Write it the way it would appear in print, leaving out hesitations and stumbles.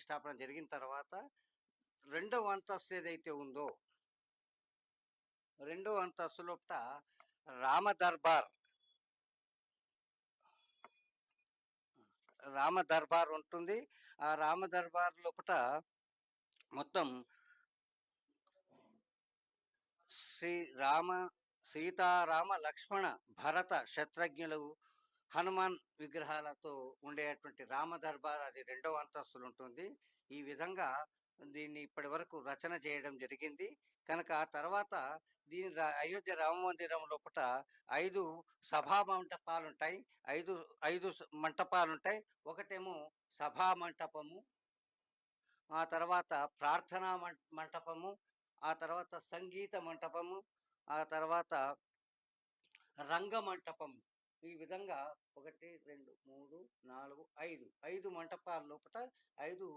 ప్రతిష్టాపన జరిగిన తర్వాత రెండవ అంతస్తు ఏదైతే ఉందో, రెండవ అంతస్తు లోపట రామ దర్బార్ రామ దర్బార్ ఉంటుంది. ఆ రామ దర్బార్ లోపట మొత్తం శ్రీరామ, సీతారామ, లక్ష్మణ, భరత, శత్రుఘ్నులు, హనుమాన్ విగ్రహాలతో ఉండేటువంటి రామ దర్బార్ అది రెండవ అంతస్తులు ఉంటుంది. ఈ విధంగా దీన్ని ఇప్పటి వరకు రచన చేయడం జరిగింది. కనుక ఆ తర్వాత దీని అయోధ్య రామ మందిరం లోపట 5 సభా మంటపాలుంటాయి. 5 మంటపాలుంటాయి. ఒకటేమో సభా మంటపము, ఆ తర్వాత ప్రార్థనా మంటపము, ఆ తర్వాత సంగీత మంటపము, ఆ తర్వాత రంగమంటపం. ఈ విధంగా 1, 2, 3, 4, 5 మంటపాల లోపట 5